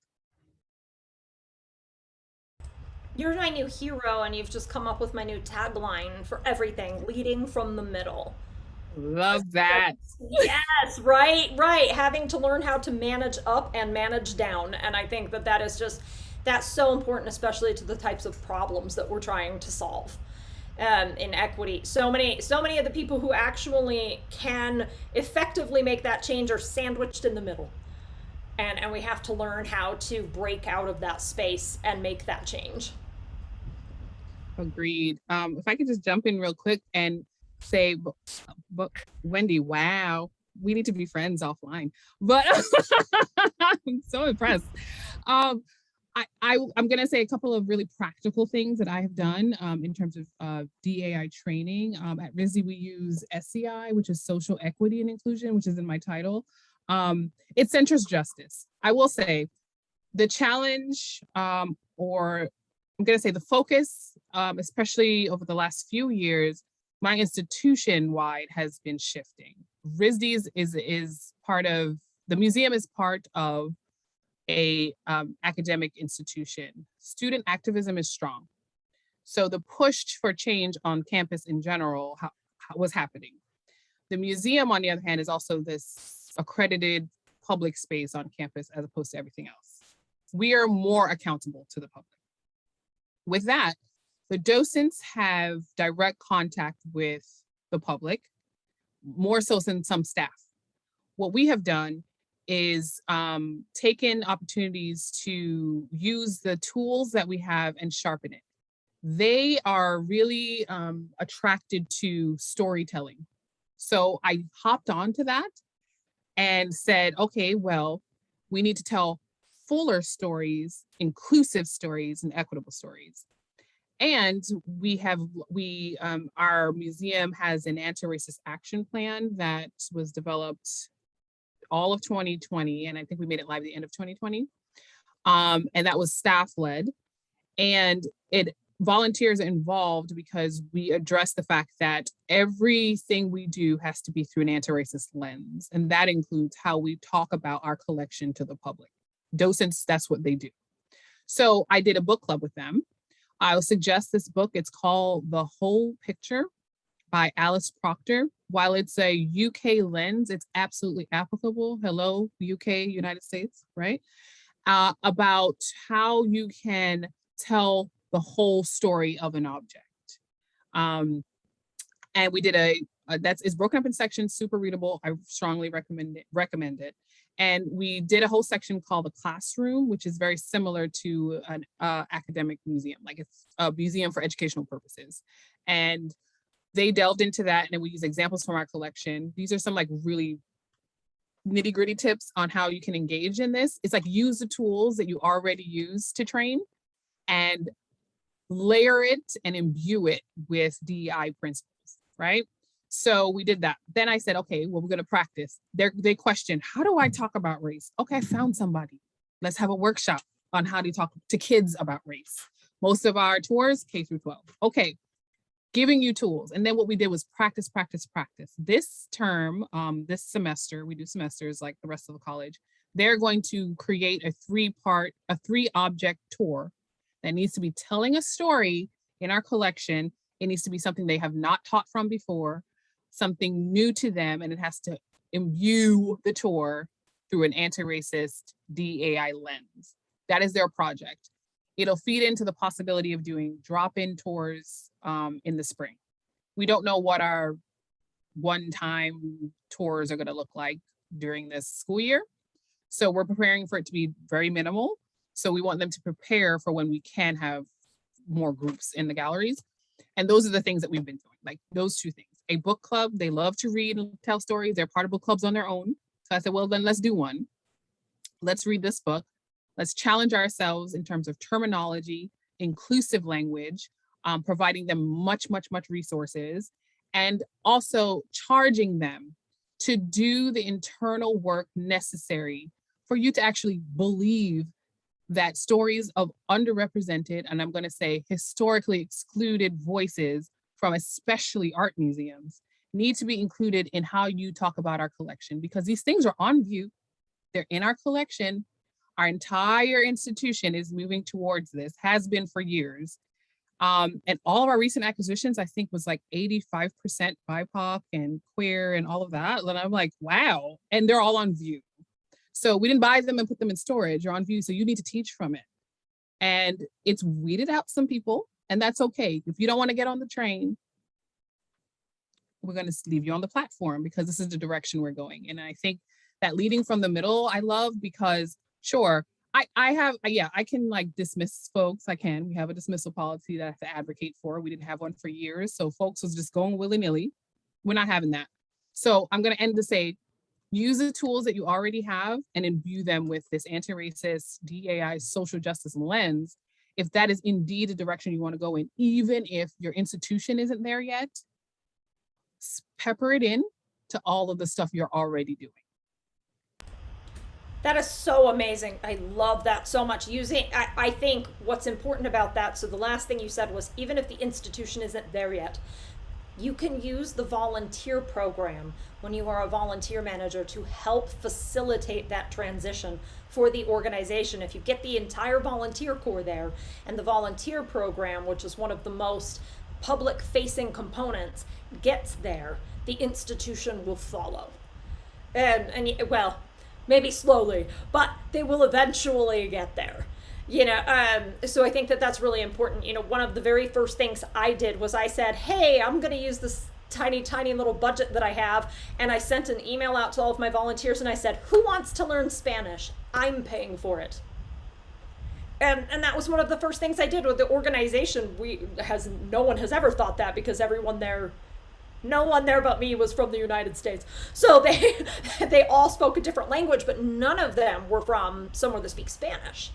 You're my new hero, and you've just come up with my new tagline for everything: leading from the middle. Love that. Yes, right. Having to learn how to manage up and manage down. And I think that is just, that's so important, especially to the types of problems that we're trying to solve in equity. So many of the people who actually can effectively make that change are sandwiched in the middle. And we have to learn how to break out of that space and make that change. Agreed. If I could just jump in real quick and say, but Wendy, wow, we need to be friends offline. But I'm so impressed. I'm going to say a couple of really practical things that I have done in terms of DAI training. At RISD, we use SEI, which is Social Equity and Inclusion, which is in my title. It centers justice. I will say the challenge, or I'm going to say the focus, especially over the last few years, my institution-wide has been shifting. RISD is part of, the museum is part of a academic institution. Student activism is strong. So the push for change on campus in general was happening. The museum, on the other hand, is also this accredited public space on campus as opposed to everything else. We are more accountable to the public. With that, the docents have direct contact with the public, more so than some staff. What we have done is taken opportunities to use the tools that we have and sharpen it. They are really attracted to storytelling. So I hopped onto that and said, okay, well, we need to tell fuller stories, inclusive stories, and equitable stories. And our museum has an anti-racist action plan that was developed all of 2020, and I think we made it live at the end of 2020. And that was staff-led. And volunteers are involved because we address the fact that everything we do has to be through an anti-racist lens. And that includes how we talk about our collection to the public. Docents, that's what they do. So I did a book club with them. I'll suggest this book. It's called The Whole Picture by Alice Proctor. While it's a UK lens, it's absolutely applicable. Hello, UK, United States, right? About how you can tell the whole story of an object. And we did it's broken up in sections, super readable. I strongly recommend it. And we did a whole section called The Classroom, which is very similar to an academic museum, like it's a museum for educational purposes. And they delved into that, and then we use examples from our collection. These are some like really nitty gritty tips on how you can engage in this. It's like use the tools that you already use to train and layer it and imbue it with DEI principles, right? So we did that. Then I said, okay, well, we're going to practice. They questioned, how do I talk about race? Okay, I found somebody. Let's have a workshop on how to talk to kids about race. Most of our tours, K through 12. Okay, giving you tools. And then what we did was practice, practice, practice. This term, this semester, we do semesters like the rest of the college, they're going to create a three object tour that needs to be telling a story in our collection. It needs to be something they have not taught from before, something new to them, and it has to imbue the tour through an anti-racist DAI lens. That is their project. It'll feed into the possibility of doing drop-in tours in the spring. We don't know what our one-time tours are going to look like during this school year. So we're preparing for it to be very minimal. So we want them to prepare for when we can have more groups in the galleries. And those are the things that we've been doing, like those two things. A book club, they love to read and tell stories. They're part of book clubs on their own. So I said, well, then let's do one. Let's read this book. Let's challenge ourselves in terms of terminology, inclusive language, providing them much resources, and also charging them to do the internal work necessary for you to actually believe that stories of underrepresented, and I'm going to say historically excluded voices from especially art museums need to be included in how you talk about our collection, because these things are on view. They're in our collection. Our entire institution is moving towards this, has been for years. And all of our recent acquisitions, I think, was like 85% BIPOC and queer and all of that. And I'm like, wow. And they're all on view. So we didn't buy them and put them in storage or on view. So you need to teach from it. And it's weeded out some people, and that's okay. If you don't want to get on the train, we're going to leave you on the platform because this is the direction we're going. And I think that leading from the middle, I love, because sure, I can like dismiss folks. We have a dismissal policy that I have to advocate for. We didn't have one for years. So folks was just going willy-nilly. We're not having that. So I'm going to end to say, Use the tools that you already have and imbue them with this anti-racist, DEI, social justice lens. If that is indeed the direction you want to go in, even if your institution isn't there yet, pepper it in to all of the stuff you're already doing. That is so amazing. I love that so much. I think what's important about that, so the last thing you said was, even if the institution isn't there yet, you can use the volunteer program when you are a volunteer manager to help facilitate that transition for the organization. If you get the entire volunteer corps there, and the volunteer program, which is one of the most public facing components, gets there, the institution will follow. And well, maybe slowly, but they will eventually get there. So I think that that's really important. One of the very first things I did was I said, hey, I'm going to use this tiny little budget that I have. And I sent an email out to all of my volunteers and I said, who wants to learn Spanish? I'm paying for it. And that was one of the first things I did with the organization. No one has ever thought that, because no one there but me was from the United States. So they all spoke a different language, but none of them were from somewhere that speaks Spanish.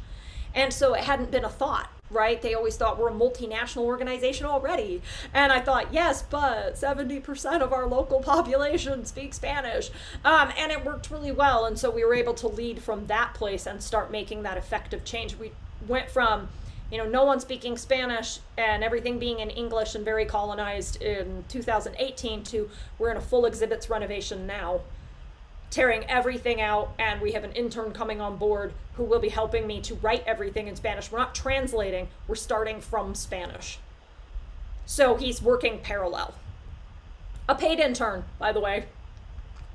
And so it hadn't been a thought, right? They always thought we're a multinational organization already. And I thought, yes, but 70% of our local population speaks Spanish. And it worked really well. And so we were able to lead from that place and start making that effective change. We went from, no one speaking Spanish and everything being in English and very colonized in 2018 to we're in a full exhibits renovation now, tearing everything out, and we have an intern coming on board who will be helping me to write everything in Spanish. We're not translating, we're starting from Spanish. So he's working parallel. A paid intern, by the way.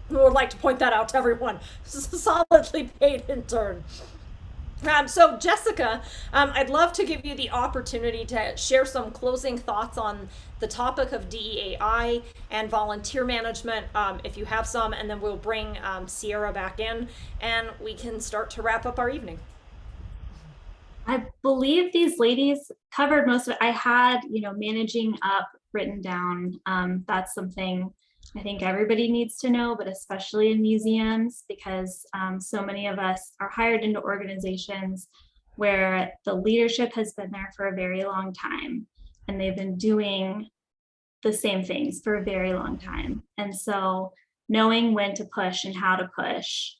I would like to point that out to everyone. This is a solidly paid intern. So Jessica, I'd love to give you the opportunity to share some closing thoughts on the topic of DEAI and volunteer management, if you have some, and then we'll bring Sierra back in and we can start to wrap up our evening. I believe these ladies covered most of it. I had, managing up written down. That's something I think everybody needs to know, but especially in museums, because so many of us are hired into organizations where the leadership has been there for a very long time and they've been doing the same things for a very long time. And so knowing when to push and how to push,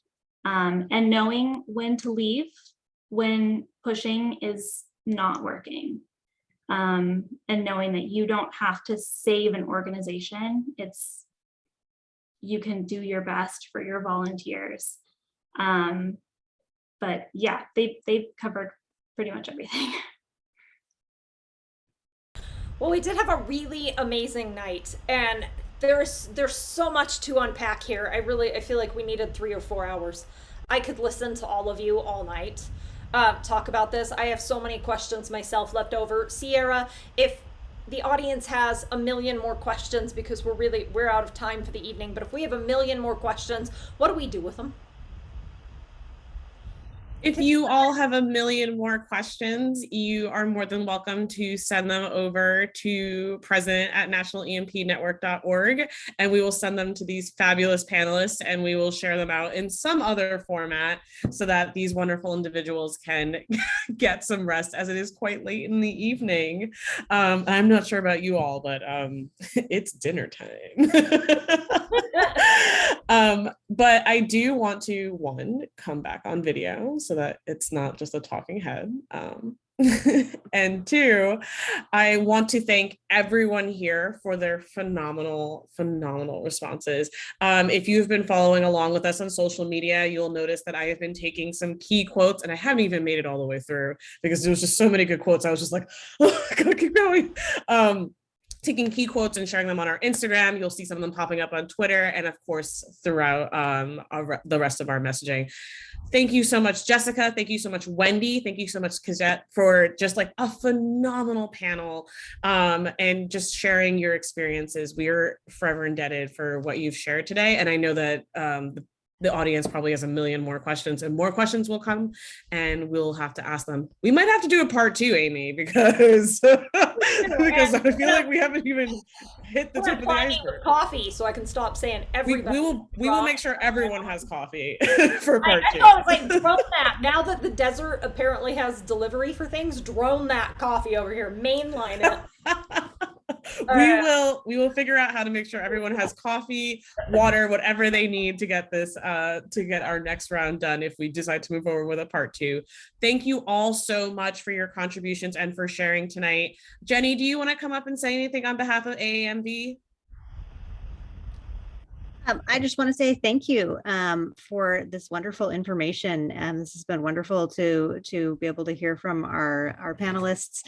and knowing when to leave when pushing is not working. And knowing that you don't have to save an organization, you can do your best for your volunteers. But yeah, they've covered pretty much everything. Well, we did have a really amazing night, and there's so much to unpack here. I feel like we needed 3 or 4 hours. I could listen to all of you all night talk about this. I have so many questions myself left over. Sierra, if the audience has a million more questions, because we're out of time for the evening, but if we have a million more questions, what do we do with them? If you all have a million more questions, you are more than welcome to send them over to president@nationalempnetwork.org, and we will send them to these fabulous panelists, and we will share them out in some other format so that these wonderful individuals can get some rest, as it is quite late in the evening. I'm not sure about you all, but it's dinner time. But I do want to, one, come back on video so that it's not just a talking head. And two, I want to thank everyone here for their phenomenal responses. If you've been following along with us on social media, you'll notice that I have been taking some key quotes, and I haven't even made it all the way through because there was just so many good quotes. I was just like, oh, I gotta keep going. Taking key quotes and sharing them on our Instagram. You'll see some of them popping up on Twitter, and of course throughout the rest of our messaging. Thank you so much, Jessica. Thank you so much, Wendy. Thank you so much, Kazette, for just like a phenomenal panel, and just sharing your experiences. We are forever indebted for what you've shared today. And I know that the audience probably has a million more questions, and more questions will come, and we'll have to ask them. We might have to do a part 2, Amy, because because I feel like we haven't even hit the tip of the iceberg. Coffee, so I can stop saying everybody. We will make sure everyone has coffee for part 2. I know, it's like drone that. Now that the desert apparently has delivery for things, drone that coffee over here, mainline it. We will figure out how to make sure everyone has coffee, water, whatever they need to get this to get our next round done if we decide to move forward with a part 2. Thank you all so much for your contributions and for sharing tonight. Jenny, do you want to come up and say anything on behalf of AAMV? I just want to say thank you for this wonderful information. This has been wonderful to be able to hear from our panelists.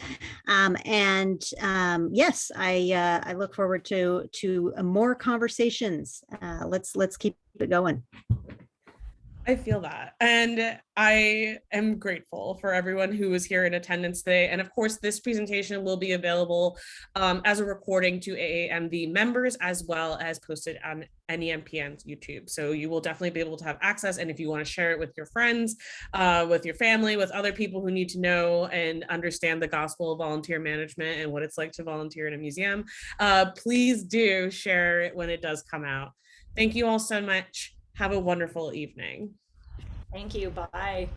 Yes, I look forward to more conversations. Let's keep it going. I feel that. And I am grateful for everyone who was here in attendance today. And of course, this presentation will be available as a recording to AAMV members, as well as posted on NEMPN's YouTube. So you will definitely be able to have access. And if you want to share it with your friends, with your family, with other people who need to know and understand the gospel of volunteer management and what it's like to volunteer in a museum, please do share it when it does come out. Thank you all so much. Have a wonderful evening. Thank you. Bye.